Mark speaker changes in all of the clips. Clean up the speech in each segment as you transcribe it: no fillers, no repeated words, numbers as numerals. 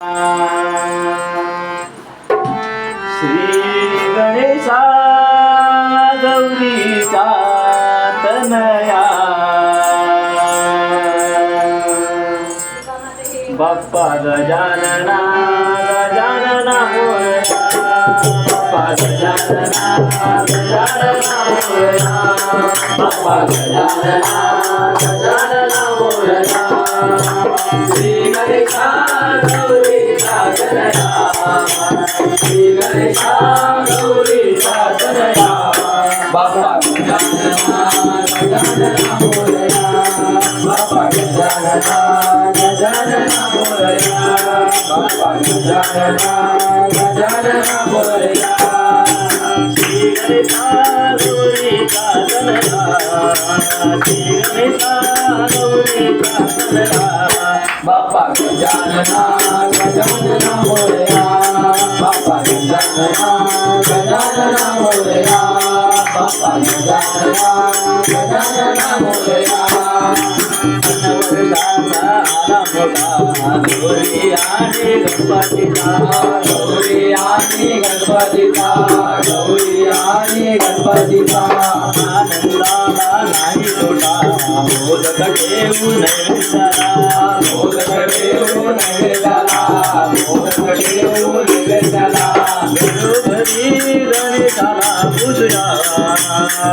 Speaker 1: श्री गणेशा गौरीचा तनया बाप्पा गजानना गजानना मोरया बाप्पा गजानना गजानना मोरया बाप्पा गजानना गजानना मोरया श्री गणेशा गौरीचा तनया श्री गणेशा गौरीचा तनया बाप्पा गजानना गजानना मोरया बाप्पा गजानना गजानना मोरया बाप्पा गजानना गजानना मोरया श्री गणेशा गौरीचा तनया श्री गणेशा गौरीचा तनया बाप्पा गजानना गजानना मोरया बाप्पा गजानना गजानना मोरया बाप्पा गजानना गजानना मोरया गौरी आणि गणपतीचा गौरी आणि गणपतीचा गौरी आणि गणपतीचा आनंदाला नाही तोटा मोदक ठेवू नैवेद्याला मोदक ठेवू नैवेद्याला मोदक ठेवू नैवेद्याला घरोघरी गणेशाला पूजूया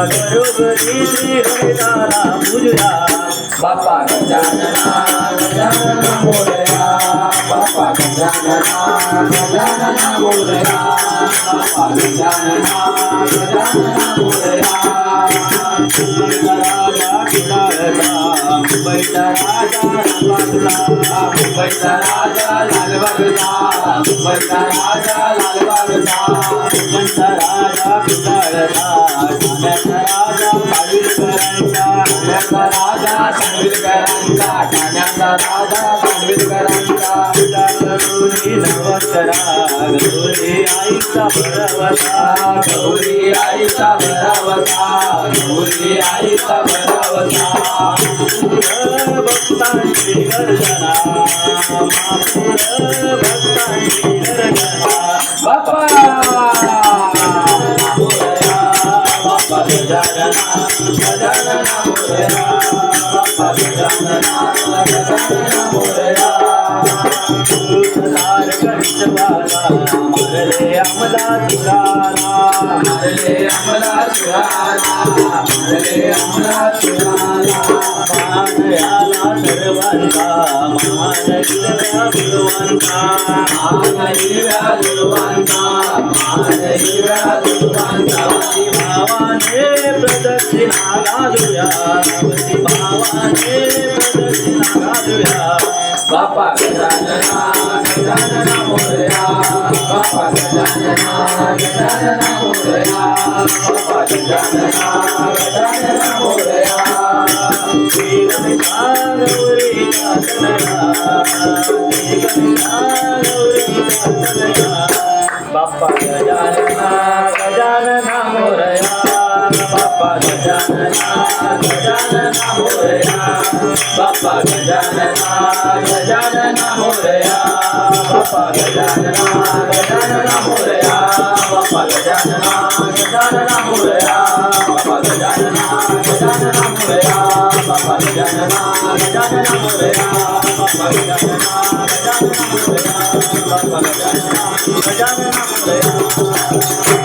Speaker 1: घरोघरी श्री गणेशाला पूजूया बाप्पा गजानना गजानना मोरया बाप्पा गजानना गजानना मोरया बाप्पा गजानना गजानना मोरया मुंबईचा राजा लालबागचा मुंबईचा राजा लालबागचा मुंबईचा राजा लालबागचा मुंबईचा राजा पिटाळचा ठाण्याचा राजा पाडवीलकरांचा ठाण्याचा राजा सांगवीलकरांचा ठाण्याचा राजा सांगवीलकरांचा गौरी नवशरा गौरी आईचा भरवसा गौरी आईचा भरवसा गौरी आईचा भरवसा भक्तांची गर्जना महापूर भक्तांची गर्जना बाप्पा मोरया बाप्पा गजानना गजानना मोरया बाप्पा गजानना गजानना मोरया मारले अमला चुराना मारले अमला चुराना मारले अमला चुराना मानयाला सर्वांचा मान हिरव्या गुरुवांचा मान हिरव्या गुरुवांचा मान हिरव्या गुरुवांचा भावाने प्रदक्षिणा घालूया भावाने प्रदक्षिणा घालूया बाप्पा गजानना गजानना मोरया बाप्पा गजानना गजानना मोरया बाप्पा गजानना गजानना मोरया श्री गणेशा गौरीचा तनया श्री गणेशा गौरीचा तनया बाप्पा गजानना गजानना मोरया बाप्पा गजानना गजानना मोरया बाप्पा गजानना गजानना मोरया बाप्पा गजानना गजानना मोरया बाप्पा गजानना गजानना मोरया बाप्पा गजानना गजानना मोरया बाप्पा गजानना गजानना मोरया बाप्पा गजानना गजानना मोरया बाप्पा गजानना गजानना मोरया